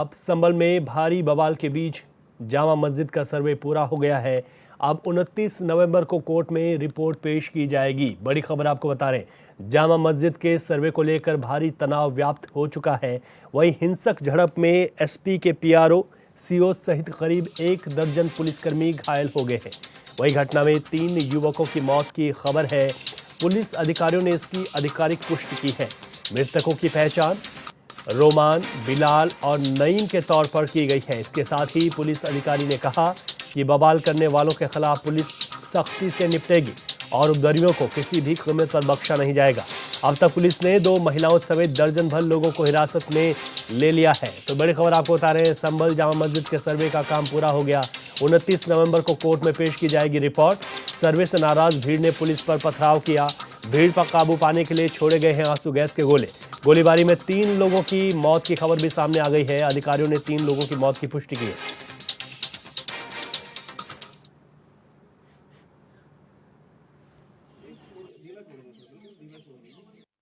अब संभल में भारी बवाल के बीच जामा मस्जिद का सर्वे पूरा हो गया है। अब 29 नवंबर को कोर्ट में रिपोर्ट पेश की जाएगी। बड़ी खबर आपको बता रहे हैं, जामा मस्जिद के सर्वे को लेकर भारी तनाव व्याप्त हो चुका है। वहीं हिंसक झड़प में एसपी के पीआरओ, सीओ सहित करीब 1 दर्जन पुलिसकर्मी घायल हो गए हैं। वही घटना में 3 युवकों की मौत की खबर है। पुलिस अधिकारियों ने इसकी आधिकारिक पुष्टि की है। मृतकों की पहचान रोमान, बिलाल और नईम के तौर पर की गई है। इसके साथ ही पुलिस अधिकारी ने कहा कि बवाल करने वालों के खिलाफ पुलिस सख्ती से निपटेगी और उपद्रवियों को किसी भी कीमत पर बख्शा नहीं जाएगा। अब तक पुलिस ने 2 महिलाओं समेत दर्जन भर लोगों को हिरासत में ले लिया है। तो बड़ी खबर आपको बता रहे हैं, संभल जामा मस्जिद के सर्वे का काम पूरा हो गया। 29 नवंबर को कोर्ट में पेश की जाएगी रिपोर्ट। सर्वे से नाराज भीड़ ने पुलिस पर पथराव किया। भीड़ पर काबू पाने के लिए छोड़े गए हैं आंसू गैस के गोले। गोलीबारी में 3 लोगों की मौत की खबर भी सामने आ गई है। अधिकारियों ने 3 लोगों की मौत की पुष्टि की है।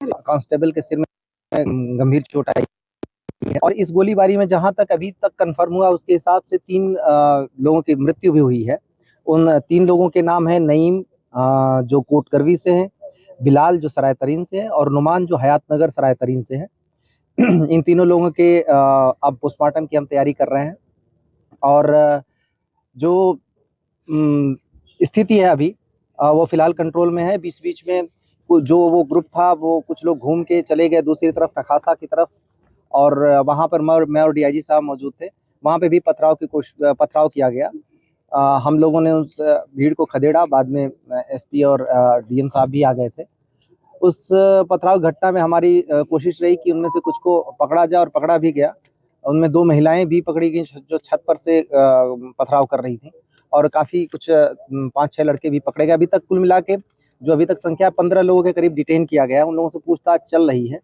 कांस्टेबल के सिर में गंभीर चोट आई है और इस गोलीबारी में जहां तक अभी तक कंफर्म हुआ उसके हिसाब से 3 लोगों की मृत्यु भी हुई है। उन 3 लोगों के नाम है नईम जो कोटकरवी से है, बिलाल जो सराय तरीन से है और नुमान जो हयातनगर सराय तरीन से है। इन तीनों लोगों के अब पोस्टमार्टम की हम तैयारी कर रहे हैं और जो स्थिति है अभी वो फिलहाल कंट्रोल में है। बीच बीच में जो वो ग्रुप था वो कुछ लोग घूम के चले गए दूसरी तरफ नखासा की तरफ और वहाँ पर मैं और डीआईजी साहब मौजूद थे। वहाँ पे भी पथराव किया गया। हम लोगों ने उस भीड़ को खदेड़ा। बाद में एसपी और डीएम साहब भी आ गए थे। उस पथराव घटना में हमारी कोशिश रही कि उनमें से कुछ को पकड़ा जाए और पकड़ा भी गया। उनमें 2 महिलाएं भी पकड़ी गई जो छत पर से पथराव कर रही थी और काफ़ी कुछ 5-6 लड़के भी पकड़े गए। अभी तक कुल मिला के जो अभी तक संख्या 15 लोगों के करीब डिटेन किया गया है। उन लोगों से पूछताछ चल रही है।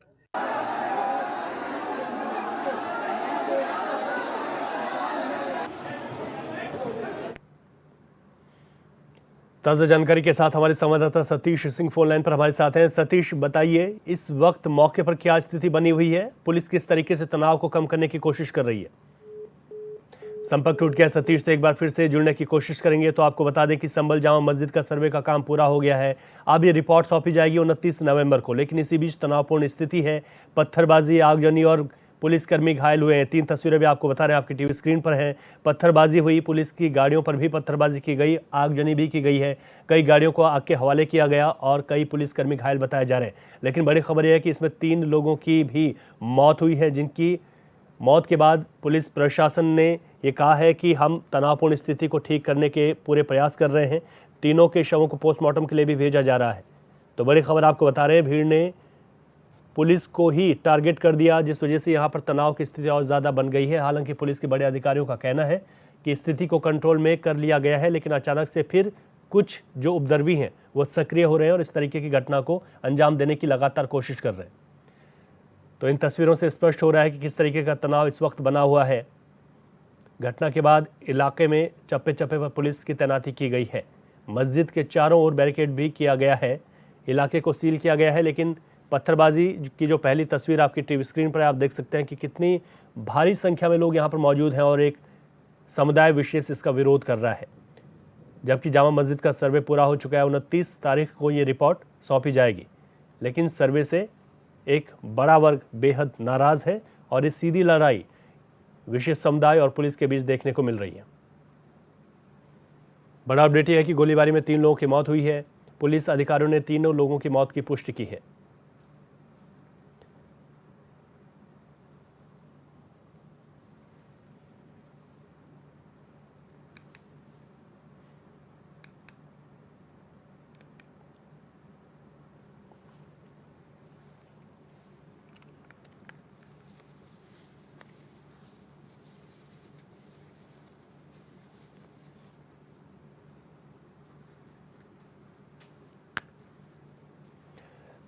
ताज़ा जानकारी के साथ हमारे संवाददाता सतीश सिंह फोन लाइन पर हमारे साथ हैं। सतीश, बताइए इस वक्त मौके पर क्या स्थिति बनी हुई है? पुलिस किस तरीके से तनाव को कम करने की कोशिश कर रही है? संपर्क टूट गया सतीश, तो एक बार फिर से जुड़ने की कोशिश करेंगे। तो आपको बता दें कि संभल जामा मस्जिद का सर्वे का काम पूरा हो गया है। अब ये रिपोर्ट सौंपी जाएगी 29 नवंबर को, लेकिन इसी बीच तनावपूर्ण स्थिति है। पत्थरबाजी, आगजनी और पुलिसकर्मी घायल हुए हैं। 3 तस्वीरें भी आपको बता रहे हैं, आपकी टीवी स्क्रीन पर हैं। पत्थरबाजी हुई, पुलिस की गाड़ियों पर भी पत्थरबाजी की गई, आगजनी भी की गई है। कई गाड़ियों को आग के हवाले किया गया और कई पुलिसकर्मी घायल बताए जा रहे हैं। लेकिन बड़ी खबर यह है कि इसमें 3 लोगों की भी मौत हुई है, जिनकी मौत के बाद पुलिस प्रशासन ने ये कहा है कि हम तनावपूर्ण स्थिति को ठीक करने के पूरे प्रयास कर रहे हैं। तीनों के शवों को पोस्टमार्टम के लिए भी भेजा जा रहा है। तो बड़ी खबर आपको बता रहे हैं, भीड़ ने पुलिस को ही टारगेट कर दिया, जिस वजह से यहाँ पर तनाव की स्थिति और ज़्यादा बन गई है। हालांकि पुलिस के बड़े अधिकारियों का कहना है कि स्थिति को कंट्रोल में कर लिया गया है, लेकिन अचानक से फिर कुछ जो उपद्रवी हैं वो सक्रिय हो रहे हैं और इस तरीके की घटना को अंजाम देने की लगातार कोशिश कर रहे हैं। तो इन तस्वीरों से स्पष्ट हो रहा है कि किस तरीके का तनाव इस वक्त बना हुआ है। घटना के बाद इलाके में चप्पे चप्पे पर पुलिस की तैनाती की गई है। मस्जिद के चारों ओर बैरिकेड भी किया गया है। इलाके को सील किया गया है। लेकिन पत्थरबाजी की जो पहली तस्वीर आपकी टीवी स्क्रीन पर आप देख सकते हैं कि कितनी भारी संख्या में लोग यहाँ पर मौजूद हैं और एक समुदाय विशेष इसका विरोध कर रहा है। जबकि जामा मस्जिद का सर्वे पूरा हो चुका है। 29 तारीख को ये रिपोर्ट सौंपी जाएगी, लेकिन सर्वे से एक बड़ा वर्ग बेहद नाराज है और ये सीधी लड़ाई विशेष समुदाय और पुलिस के बीच देखने को मिल रही है। बड़ा अपडेट यह है कि गोलीबारी में 3 लोगों की मौत हुई है। पुलिस अधिकारियों ने 3 लोगों की मौत की पुष्टि की है।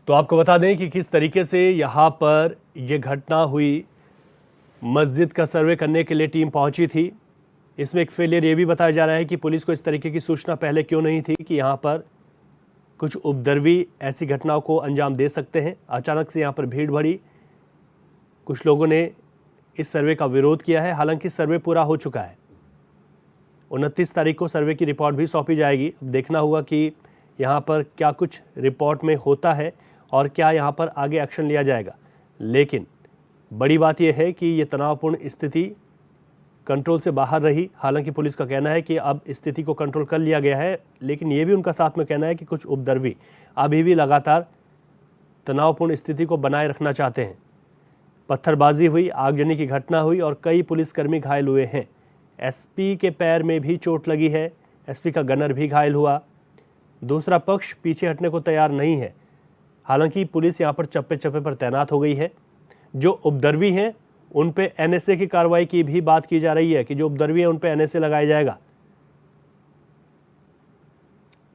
तो आपको बता दें कि किस तरीके से यहाँ पर यह घटना हुई। मस्जिद का सर्वे करने के लिए टीम पहुंची थी। इसमें एक फेलियर ये भी बताया जा रहा है कि पुलिस को इस तरीके की सूचना पहले क्यों नहीं थी कि यहाँ पर कुछ उपद्रवी ऐसी घटनाओं को अंजाम दे सकते हैं। अचानक से यहाँ पर भीड़ बढ़ी। कुछ लोगों ने इस सर्वे का विरोध किया है। हालांकि सर्वे पूरा हो चुका है। 29 तारीख को सर्वे की रिपोर्ट भी सौंपी जाएगी। अब देखना होगा कि यहाँ पर क्या कुछ रिपोर्ट में होता है और क्या यहाँ पर आगे एक्शन लिया जाएगा। लेकिन बड़ी बात यह है कि ये तनावपूर्ण स्थिति कंट्रोल से बाहर रही। हालांकि पुलिस का कहना है कि अब स्थिति को कंट्रोल कर लिया गया है, लेकिन ये भी उनका साथ में कहना है कि कुछ उपद्रवी अभी भी लगातार तनावपूर्ण स्थिति को बनाए रखना चाहते हैं। पत्थरबाजी हुई, आगजनी की घटना हुई और कई पुलिसकर्मी घायल हुए हैं। एसपी के पैर में भी चोट लगी है, एसपी का गनर भी घायल हुआ। दूसरा पक्ष पीछे हटने को तैयार नहीं है। हालांकि पुलिस यहाँ पर चप्पे चप्पे पर तैनात हो गई है। जो उपद्रवी हैं उन पे एनएसए की कार्रवाई की भी बात की जा रही है कि जो उपद्रवी हैं उन पे एनएसए लगाया जाएगा।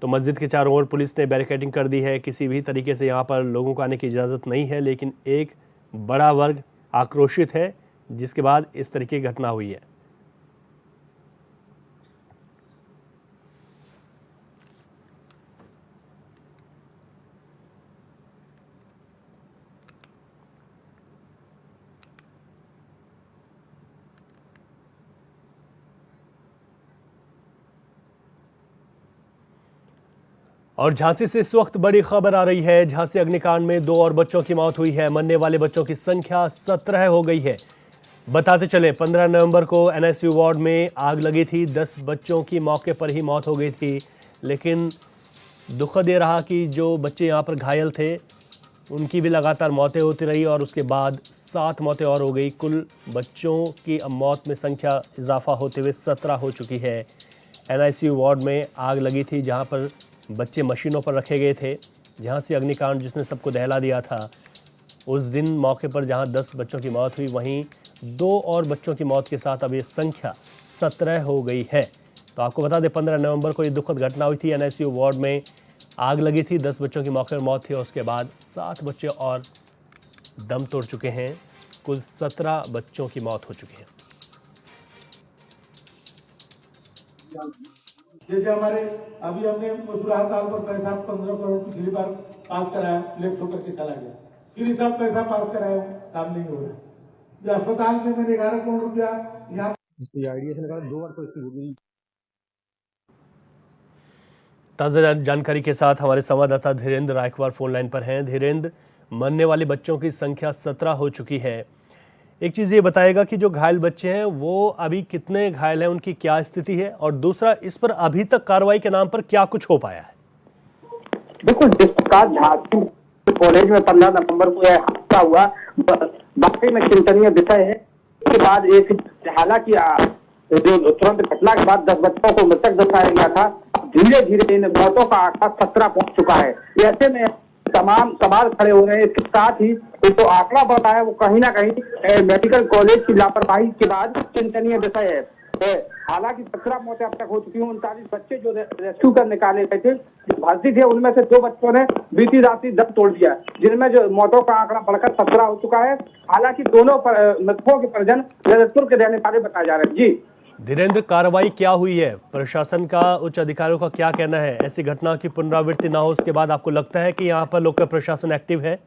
तो मस्जिद के चारों ओर पुलिस ने बैरिकेडिंग कर दी है। किसी भी तरीके से यहाँ पर लोगों को आने की इजाज़त नहीं है, लेकिन एक बड़ा वर्ग आक्रोशित है जिसके बाद इस तरीके की घटना हुई है। और झांसी से इस वक्त बड़ी खबर आ रही है। झांसी अग्निकांड में 2 और बच्चों की मौत हुई है। मरने वाले बच्चों की संख्या 17 हो गई है। बताते चले 15 नवंबर को एनआईसीयू वार्ड में आग लगी थी। 10 बच्चों की मौके पर ही मौत हो गई थी। लेकिन दुखद ये रहा कि जो बच्चे यहाँ पर घायल थे उनकी भी लगातार मौतें होती रही और उसके बाद 7 मौतें और हो गई। कुल बच्चों की अब मौत में संख्या इजाफा होते हुए 17 हो चुकी है। एनआईसीयू वार्ड में आग लगी थी जहाँ पर बच्चे मशीनों पर रखे गए थे। झांसी अग्निकांड जिसने सबको दहला दिया था, उस दिन मौके पर जहां 10 बच्चों की मौत हुई, वहीं 2 और बच्चों की मौत के साथ अब ये संख्या 17 हो गई है। तो आपको बता दें 15 नवंबर को ये दुखद घटना हुई थी। एनआईसीयू वार्ड में आग लगी थी, 10 बच्चों की मौके पर मौत थी और उसके बाद 7 बच्चे और दम तोड़ चुके हैं। कुल 17 बच्चों की मौत हो चुकी है। जैसे हमारे अभी हमने मसूरा ताल पर पैसा 15 करोड़ पिछली बार पास कराया, लेफ्ट होकर के चला गया। फिर ये सब पैसा पास कराया, काम नहीं हो रहा। जो अस्पताल में मैंने 11 करोड़ रुपया यहाँ आइडिया से लगा 2 बार तो इसकी होगी। ताज़ा जानकारी के साथ हमारे संवाददाता धीरेन्द्र रायकवार फोन लाइन पर हैं। धीरेन्द्र, मरने वाले बच्चों की संख्या 17 हो चुकी है। एक चीज़ ये बताएगा कि जो घायल बच्चे हैं वो अभी कितने घायल हैं, उनकी क्या स्थिति है, और दूसरा इस पर अभी तक कार्रवाई के नाम पर क्या कुछ हो पाया है? देखो, जिस प्रकार झांसी कॉलेज में 15 नवंबर को यह हादसा हुआ, वाकई में चिंतनीय विषय है। उसके बाद एक, हालांकि जो तुरंत घटना के बाद 10 बच्चों को मृतक दर्शाया गया था, धीरे धीरे इन मौतों का आंकड़ा 17 पहुंच चुका है। ऐसे में तमाम सवाल खड़े हो रहे हैं। इसके साथ ही जो आंकड़ा बढ़ा है वो कहीं ना कहीं मेडिकल कॉलेज की लापरवाही के बाद चिंतनीय विषय है। हालांकि 17 मौतें अब तक हो चुकी हैं। 39 बच्चे जो रेस्क्यू कर निकाले गए थे, जो भर्ती थे, उनमें से 2 बच्चों ने बीती रात्रि दम तोड़ दिया, जिनमें जो मौतों का आंकड़ा बढ़कर 17 हो चुका है। हालांकि दोनों मृतकों के परिजन ललितपुर के रहने वाले बताए जा रहे हैं। जी धीरेन्द्र, कार्रवाई क्या हुई है? प्रशासन का, उच्च अधिकारियों का क्या कहना है? ऐसी घटना की पुनरावृत्ति ना हो उसके बाद आपको लगता है कि यहाँ पर लोकल प्रशासन एक्टिव है?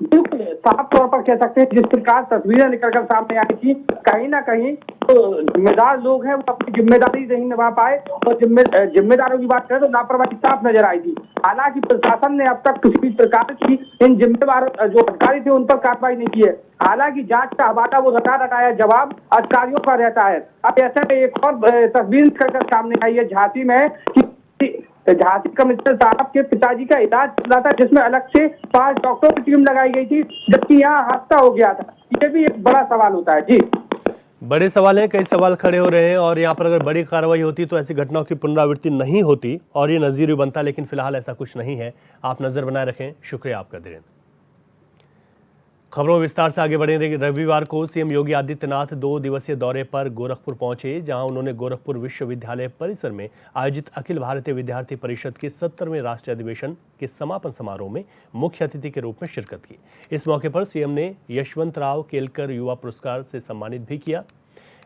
बिल्कुल साफ तौर पर कह सकते हैं, जिस प्रकार तस्वीरें निकलकर सामने आई थी, कहीं ना कहीं तो जिम्मेदार लोग हैं वो अपनी जिम्मेदारी नहीं निभा पाए, और जिम्मेदारों की बात करें तो लापरवाही साफ नजर आई थी। हालांकि प्रशासन ने अब तक किसी भी प्रकार की इन जिम्मेदार जो अधिकारी थे उन पर कार्रवाई नहीं की है। हालांकि जांच का हवाला वो रटाया जवाब अधिकारियों का रहता है। अब ऐसे में एक और तस्वीर निकलकर सामने आई है झांसी में कि झांसी कमिश्नर साहब के पिताजी का इलाज चल रहा था, जिसमें अलग से 5 डॉक्टरों की टीम लगाई गई थी, जबकि यहाँ हादसा हो गया था। ये भी एक बड़ा सवाल होता है। जी, बड़े सवाल हैं, कई सवाल खड़े हो रहे हैं, और यहाँ पर अगर बड़ी कार्रवाई होती तो ऐसी घटनाओं की पुनरावृत्ति नहीं होती और ये नज़ीर बनता, लेकिन फिलहाल ऐसा कुछ नहीं है। आप नज़र बनाए रखें। शुक्रिया आपका धीरेन्द्र। खबरों विस्तार से आगे बढ़े। रविवार को सीएम योगी आदित्यनाथ 2 दिवसीय दौरे पर गोरखपुर पहुंचे, जहां उन्होंने गोरखपुर विश्वविद्यालय परिसर में आयोजित अखिल भारतीय विद्यार्थी परिषद के 70वें राष्ट्रीय अधिवेशन के समापन समारोह में मुख्य अतिथि के रूप में शिरकत की। इस मौके पर सीएम ने यशवंतराव केलकर युवा पुरस्कार से सम्मानित भी किया।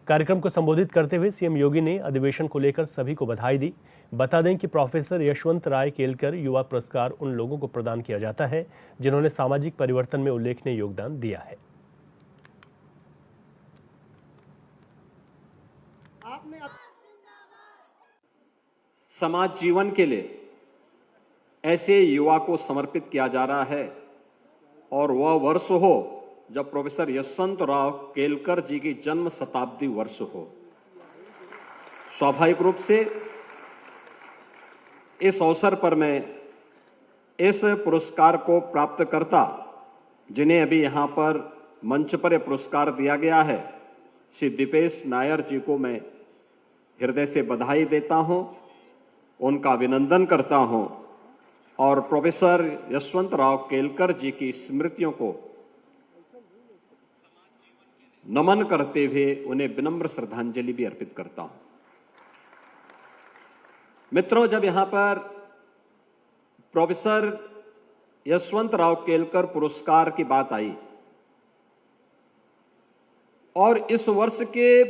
कार्यक्रम को संबोधित करते हुए सीएम योगी ने अधिवेशन को लेकर सभी को बधाई दी। बता दें कि प्रोफेसर यशवंत राय केलकर युवा पुरस्कार उन लोगों को प्रदान किया जाता है जिन्होंने सामाजिक परिवर्तन में उल्लेखनीय योगदान दिया है। समाज जीवन के लिए ऐसे युवा को समर्पित किया जा रहा है और वह वर्ष हो जब प्रोफेसर यशवंतराव केलकर जी की जन्म शताब्दी वर्ष हो। स्वाभाविक रूप से इस अवसर पर मैं इस पुरस्कार को प्राप्त करता जिन्हें अभी यहां पर मंच पर यह पुरस्कार दिया गया है, श्री दीपेश नायर जी को मैं हृदय से बधाई देता हूं, उनका अभिनंदन करता हूं और प्रोफेसर यशवंतराव केलकर जी की स्मृतियों को नमन करते हुए उन्हें विनम्र श्रद्धांजलि भी अर्पित करता हूं। मित्रों, जब यहां पर प्रोफेसर यशवंतराव केलकर पुरस्कार की बात आई और इस वर्ष के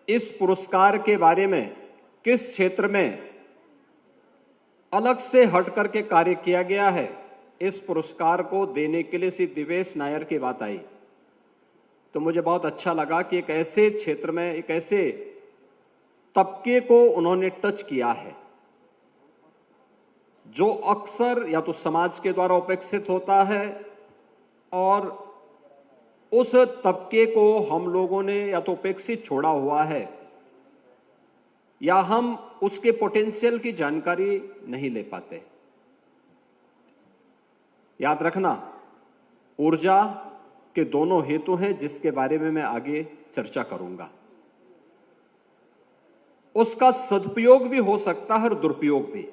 इस पुरस्कार के बारे में किस क्षेत्र में अलग से हट करके कार्य किया गया है, इस पुरस्कार को देने के लिए श्री दिवेश नायर की बात आई तो मुझे बहुत अच्छा लगा कि एक ऐसे क्षेत्र में एक ऐसे तबके को उन्होंने टच किया है जो अक्सर या तो समाज के द्वारा उपेक्षित होता है और उस तबके को हम लोगों ने या तो उपेक्षित छोड़ा हुआ है या हम उसके पोटेंशियल की जानकारी नहीं ले पाते। याद रखना, ऊर्जा के दोनों हेतु हैं जिसके बारे में मैं आगे चर्चा करूंगा। उसका सदुपयोग भी हो सकता है और दुरुपयोग भी।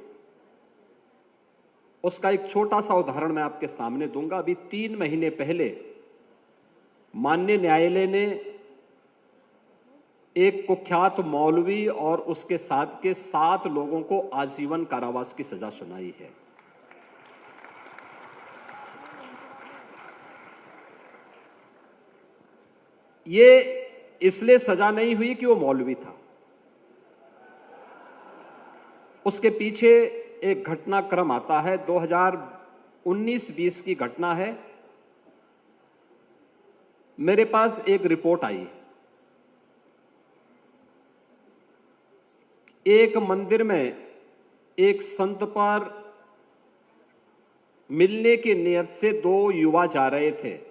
उसका एक छोटा सा उदाहरण मैं आपके सामने दूंगा। अभी 3 महीने पहले माननीय न्यायालय ने एक कुख्यात मौलवी और उसके साथ के 7 लोगों को आजीवन कारावास की सजा सुनाई है। ये इसलिए सजा नहीं हुई कि वो मौलवी था, उसके पीछे एक घटनाक्रम आता है। 2019-20 की घटना है। मेरे पास एक रिपोर्ट आई, एक मंदिर में एक संत पर मिलने की नियत से 2 युवा जा रहे थे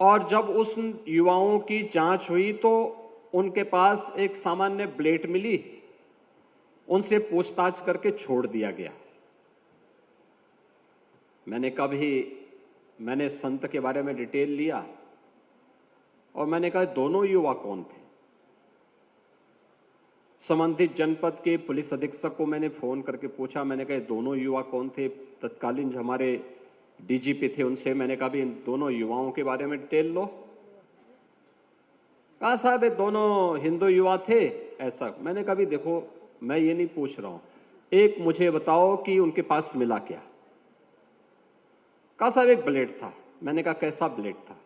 और जब उस युवाओं की जांच हुई तो उनके पास एक सामान्य ब्लेड मिली, उनसे पूछताछ करके छोड़ दिया गया। मैंने संत के बारे में डिटेल लिया और मैंने कहा दोनों युवा कौन थे। संबंधित जनपद के पुलिस अधीक्षक को मैंने फोन करके पूछा, मैंने कहा दोनों युवा कौन थे। तत्कालीन जो हमारे डीजीपी थे उनसे मैंने कहा भी इन दोनों युवाओं के बारे में डिटेल लो। कहा साहब ये दोनों हिंदू युवा थे ऐसा। मैंने कहा भी देखो मैं ये नहीं पूछ रहा हूं, एक मुझे बताओ कि उनके पास मिला क्या। कहा साहब एक ब्लेड था। मैंने कहा कैसा ब्लेड था।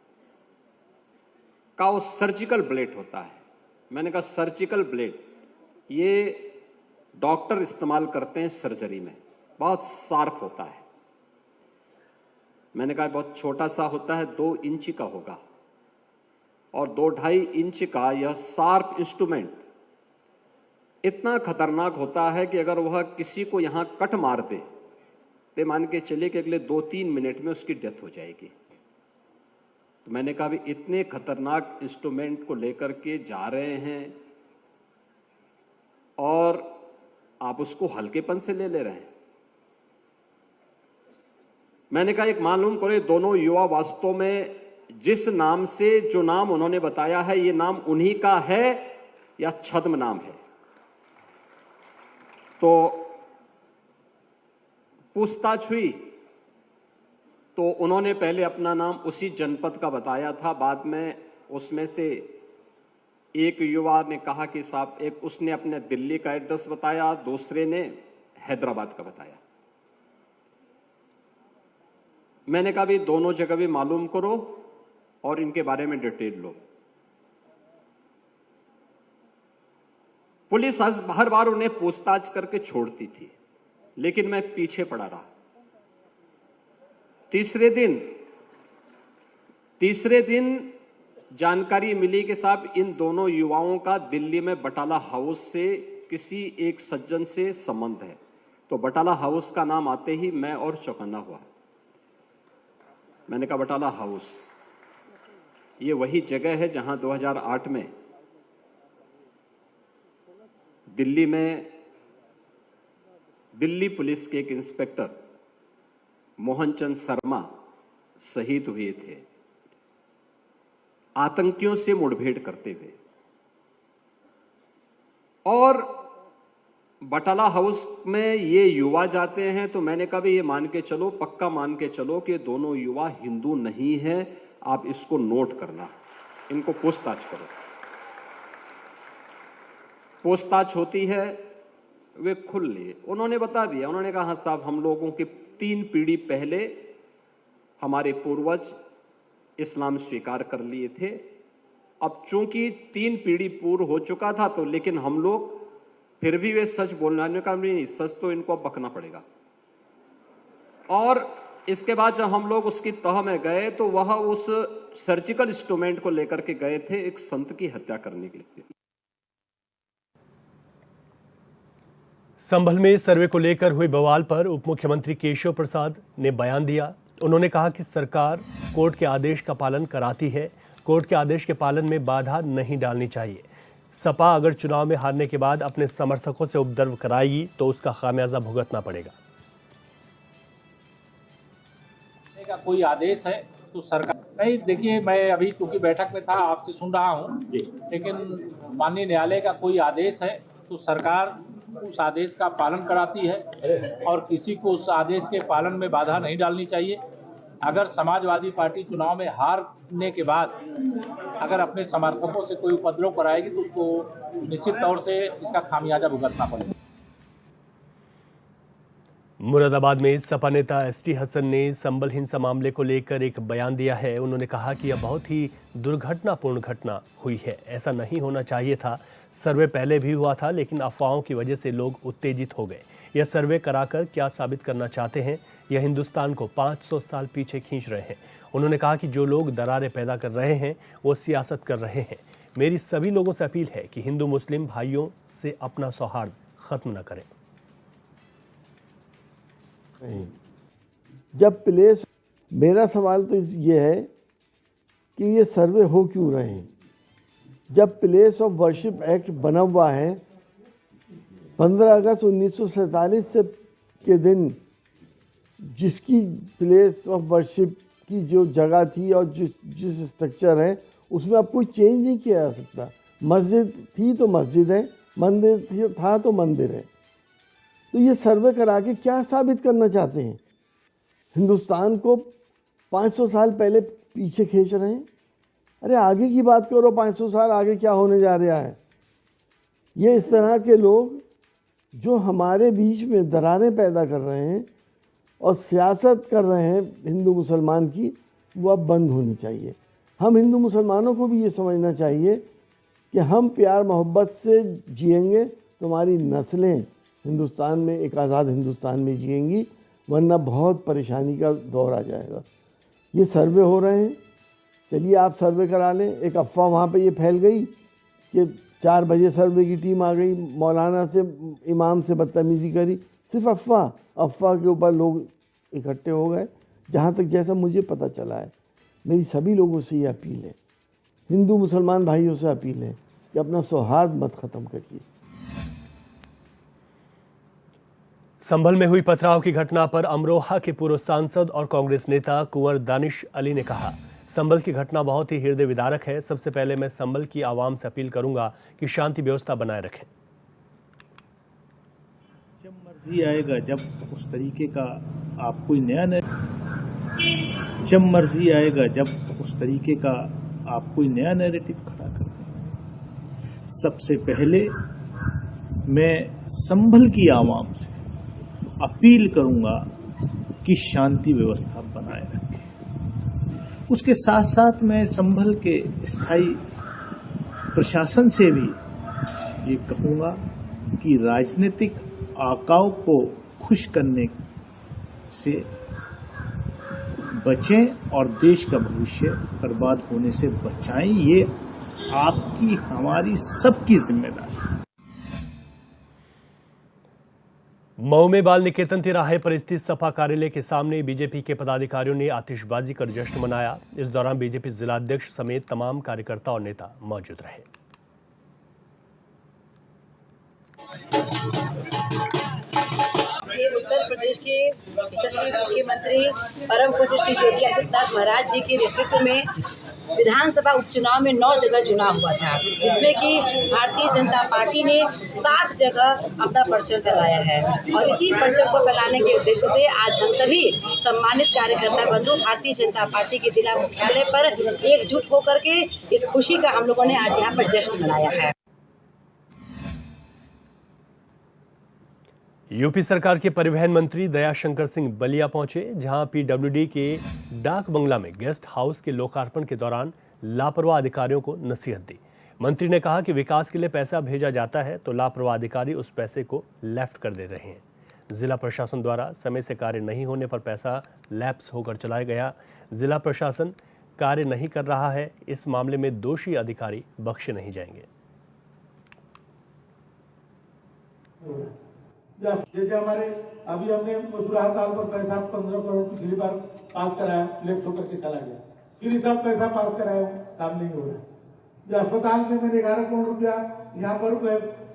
कहा वो सर्जिकल ब्लेड होता है। मैंने कहा सर्जिकल ब्लेड ये डॉक्टर इस्तेमाल करते हैं सर्जरी में, बहुत शार्प होता है। मैंने कहा बहुत छोटा सा होता है, 2 इंच का होगा और 2-2.5 इंच का यह शार्प इंस्ट्रूमेंट इतना खतरनाक होता है कि अगर वह किसी को यहां कट मार दे तो मान के चलिए कि अगले 2-3 मिनट में उसकी डेथ हो जाएगी। तो मैंने कहा भी इतने खतरनाक इंस्ट्रूमेंट को लेकर के जा रहे हैं और आप उसको हल्केपन से ले रहे हैं। मैंने कहा एक मालूम करो दोनों युवा वास्तव में जिस नाम से जो नाम उन्होंने बताया है ये नाम उन्हीं का है या छद्म नाम है। तो पूछताछ हुई तो उन्होंने पहले अपना नाम उसी जनपद का बताया था, बाद में उसमें से एक युवा ने कहा कि साहब एक उसने अपने दिल्ली का एड्रेस बताया, दूसरे ने हैदराबाद का बताया। मैंने कहा भी दोनों जगह भी मालूम करो और इनके बारे में डिटेल लो। पुलिस हर बार उन्हें पूछताछ करके छोड़ती थी लेकिन मैं पीछे पड़ा रहा। तीसरे दिन जानकारी मिली कि साहब इन दोनों युवाओं का दिल्ली में बटाला हाउस से किसी एक सज्जन से संबंध है। तो बटाला हाउस का नाम आते ही मैं और चौकन्ना हुआ। मैंने कहा बटाला हाउस ये वही जगह है जहां 2008 में दिल्ली में दिल्ली पुलिस के एक इंस्पेक्टर मोहनचंद शर्मा शहीद हुए थे आतंकियों से मुठभेड़ करते हुए। और बटाला हाउस में ये युवा जाते हैं तो मैंने कहा भी ये मान के चलो, पक्का मान के चलो कि दोनों युवा हिंदू नहीं हैं, आप इसको नोट करना, इनको पूछताछ करो। पूछताछ होती है, वे खुल लिए, उन्होंने बता दिया, उन्होंने कहा हाँ साहब हम लोगों के 3 पीढ़ी पहले हमारे पूर्वज इस्लाम स्वीकार कर लिए थे। अब चूंकि 3 पीढ़ी पूर्व हो चुका था तो लेकिन हम लोग फिर भी वे सच बोलने का नहीं, सच तो इनको अब बकना पड़ेगा। और इसके बाद जब हम लोग उसकी तह में गए तो वह उस सर्जिकल इंस्ट्रूमेंट को लेकर के गए थे एक संत की हत्या करने के लिए। संभल में सर्वे को लेकर हुए बवाल पर उप मुख्यमंत्री केशव प्रसाद ने बयान दिया। उन्होंने कहा कि सरकार कोर्ट के आदेश का पालन कराती है, कोर्ट के आदेश के पालन में बाधा नहीं डालनी चाहिए। सपा अगर चुनाव में हारने के बाद अपने समर्थकों से उपद्रव कराएगी तो उसका खामियाजा भुगतना पड़ेगा। का कोई आदेश है तो सरकार नहीं, देखिए मैं अभी क्योंकि बैठक में था आपसे सुन रहा हूं, लेकिन माननीय न्यायालय का कोई आदेश है तो सरकार उस आदेश का पालन कराती है और किसी को उस आदेश के पालन में बाधा नहीं डालनी चाहिए। अगर समाजवादी पार्टी चुनाव में हारने के बाद अगर अपने समर्थकों से कोई उपद्रव कराएगी तो उसको निश्चित तौर से इसका खामियाजा भुगतना पड़ेगा। मुरादाबाद में सपा नेता एसटी हसन ने संभल हिंसा मामले को लेकर एक बयान दिया है। उन्होंने कहा कि यह बहुत ही दुर्घटनापूर्ण घटना हुई है, ऐसा नहीं होना चाहिए था। सर्वे पहले भी हुआ था लेकिन अफवाहों की वजह से लोग उत्तेजित हो गए। यह सर्वे कराकर क्या साबित करना चाहते हैं? यह हिंदुस्तान को 500 साल पीछे खींच रहे हैं। उन्होंने कहा कि जो लोग दरारें पैदा कर रहे हैं वो सियासत कर रहे हैं। मेरी सभी लोगों से अपील है कि हिंदू मुस्लिम भाइयों से अपना सौहार्द खत्म न करें। जब प्लेस, मेरा सवाल तो ये है कि ये सर्वे हो क्यों रहे हैं? जब प्लेस ऑफ वर्शिप एक्ट बना हुआ है 15 अगस्त 1947 से के दिन, जिसकी प्लेस ऑफ वर्शिप की जो जगह थी और जिस स्ट्रक्चर है उसमें अब कोई चेंज नहीं किया जा सकता। मस्जिद थी तो मस्जिद है, मंदिर था तो मंदिर है। तो ये सर्वे करा के क्या साबित करना चाहते हैं? हिंदुस्तान को 500 साल पहले पीछे खींच रहे हैं। अरे आगे की बात करो, 500 साल आगे क्या होने जा रहा है? ये इस तरह के लोग जो हमारे बीच में दरारें पैदा कर रहे हैं और सियासत कर रहे हैं हिंदू मुसलमान की, वो अब बंद होनी चाहिए। हम हिंदू मुसलमानों को भी ये समझना चाहिए कि हम प्यार मोहब्बत से जिएंगे तो हमारी नस्लें हिंदुस्तान में, एक आज़ाद हिंदुस्तान में जिएंगी, वरना बहुत परेशानी का दौर आ जाएगा। ये सर्वे हो रहे हैं, चलिए आप सर्वे करा लें। एक अफवाह वहाँ पे ये फैल गई कि 4 बजे सर्वे की टीम आ गई, मौलाना से, इमाम से बदतमीज़ी करी। सिर्फ अफवाह के ऊपर लोग इकट्ठे हो गए। जहाँ तक जैसा मुझे पता चला है, मेरी सभी लोगों से ये अपील है, हिंदू मुसलमान भाइयों से अपील है कि अपना सौहार्द मत ख़त्म करिए। संभल में हुई पथराव की घटना पर अमरोहा के पूर्व सांसद और कांग्रेस नेता कुंवर दानिश अली ने कहा, संभल की घटना बहुत ही हृदय विदारक है। सबसे पहले मैं संभल की आवाम से अपील करूंगा कि शांति व्यवस्था बनाए रखें। जब मर्जी आएगा, जब उस तरीके का आप कोई जब मर्जी आएगा, जब उस तरीके का आप कोई नया नैरेटिव खड़ा कर दें। सबसे पहले मैं संभल की आवाम से अपील करूंगा कि शांति व्यवस्था बनाए रखें। उसके साथ साथ मैं संभल के स्थायी प्रशासन से भी ये कहूंगा कि राजनीतिक आकाओं को खुश करने से बचें और देश का भविष्य बर्बाद होने से बचाएं। ये आपकी हमारी सबकी जिम्मेदारी है। मऊ में बाल निकेतन तिराहे पर स्थित सपा कार्यालय के सामने बीजेपी के पदाधिकारियों ने आतिशबाजी कर जश्न मनाया। इस दौरान बीजेपी जिलाध्यक्ष समेत तमाम कार्यकर्ता और नेता मौजूद रहे। उत्तर प्रदेश के यशस्वी मुख्यमंत्री परम पूज्य श्री योगी आदित्यनाथ महाराज जी के नेतृत्व में विधानसभा उपचुनाव में 9 जगह चुनाव हुआ था, जिसमें कि भारतीय जनता पार्टी ने 7 जगह अपना परचम फैलाया है। और इसी परचम को फैलाने के उद्देश्य से आज हम सभी सम्मानित कार्यकर्ता बंधु भारतीय जनता पार्टी के जिला मुख्यालय पर एकजुट होकर के इस खुशी का हम लोगों ने आज यहाँ पर जश्न मनाया है। यूपी सरकार के परिवहन मंत्री दयाशंकर सिंह बलिया पहुंचे, जहां पीडब्ल्यूडी के डाक बंगला में गेस्ट हाउस के लोकार्पण के दौरान लापरवाह अधिकारियों को नसीहत दी। मंत्री ने कहा कि विकास के लिए पैसा भेजा जाता है तो लापरवाह अधिकारी उस पैसे को लेफ्ट कर दे रहे हैं। जिला प्रशासन द्वारा समय से कार्य नहीं होने पर पैसा लैप्स होकर चला गया। जिला प्रशासन कार्य नहीं कर रहा है, इस मामले में दोषी अधिकारी बख्शे नहीं जाएंगे। जैसे हमारे अभी हमने मसूरा ताल पर पैसा 15 करोड़ पिछली बार पास कराया, लेफ्ट होकर के चला गया। फिर ये सब पैसा पास कराया, काम नहीं हो रहा। जो अस्पताल में मैंने 11 करोड़ रुपया यहाँ पर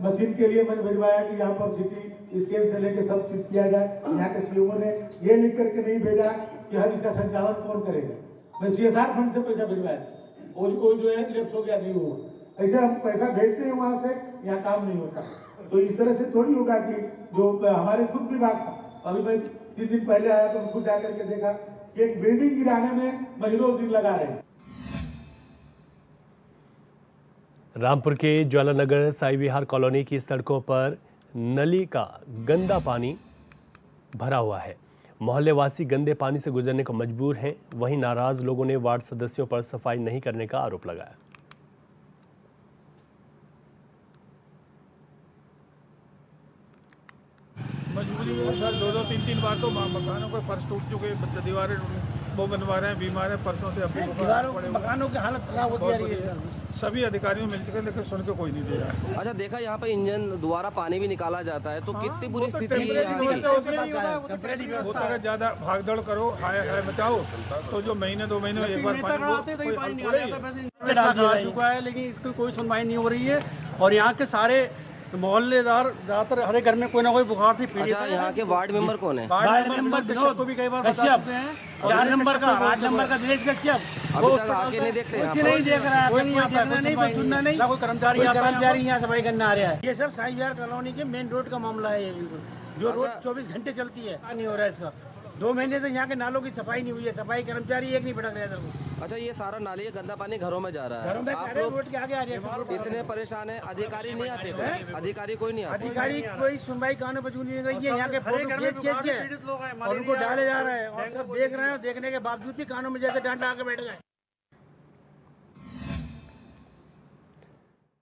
मशीन के लिए मैंने भिजवाया कि यहाँ पर सिटी स्कैन से लेके सब चीज किया जाए। यहाँ के सीओ ने ये लिख करके नहीं भेजा कि हर इसका संचालन कौन करेगा। मैं CSR फंड से पैसा भिजवाया, वो जो है लेफ्ट हो गया, नहीं हुआ। ऐसे हम पैसा भेजते हैं वहां से, यहाँ काम नहीं होता। तो इस तरह से थोड़ी होगा कि जो हमारे खुद विभाग था, अभी मैं 3 दिन पहले आया तो खुद जाकर के देखा कि एक बिल्डिंग गिराने में महीनों दिन लगा रहे हैं। रामपुर के ज्वालानगर साई विहार कॉलोनी की सड़कों पर नली का गंदा पानी भरा हुआ है। मोहल्लेवासी गंदे पानी से गुजरने को मजबूर हैं। वहीं नाराज लोगों ने वार्ड सदस्यों पर सफाई नहीं करने का आरोप लगाया। मजबूरी है सर, 2-2, 3-3 बार तो मकानों के फर्श टूट चुके, दीवारें वो बनवा रहे हैं, बीमार है, परसों से अपनी मकानों की हालत खराब होती जा रही है। सभी अधिकारियों मिल चुके, लेकिन सुन के कोई नहीं दे रहा है। अच्छा, देखा यहाँ पे इंजन द्वारा पानी भी निकाला जाता है, तो कितनी बुरी स्थिति है। होता है ज्यादा भागदौड़ करो, हाय बचाओ, तो जो महीने 2 महीने में एक बार पानी डाल चुका है, लेकिन इसकी कोई सुनवाई नहीं हो रही है। और यहाँ के सारे मोहल्लेदार ज्यादातर हर घर में कोई ना कोई बुखार से पीड़ित है। यहाँ के वार्ड मेंबर कौन है? वार्ड मेंबर को भी कई बार बता चुके हैं। 4 नंबर का 8 नंबर का दिनेश कश्यप अभी तक आके नहीं देखते, नहीं देख रहा है, कोई नहीं आता, सुनना नहीं, कोई कर्मचारी यहाँ सफाई करने आ रहा है। ये सब साई विहार कॉलोनी के मेन रोड का मामला है। ये बिल्कुल जो रोड 24 घंटे चलती है, नहीं हो रहा है इसका। 2 महीने से यहाँ के नालों की सफाई नहीं हुई है, सफाई कर्मचारी एक नहीं भटक रहा है। अच्छा, ये सारा नाली का गंदा पानी घरों में जा रहा है, आप लोग रोड के आगे आ रही है, इतने परेशान है। अधिकारी नहीं आते, अधिकारी कोई नहीं आता, अधिकारी कोई सुनवाई कानून पर नहीं रही है। यहाँ के फोटो खींच के और उनको डाले जा रहे हैं और सब देख रहे हैं। देखने के बावजूद भी कानून में जैसे डांट आके बैठ गए।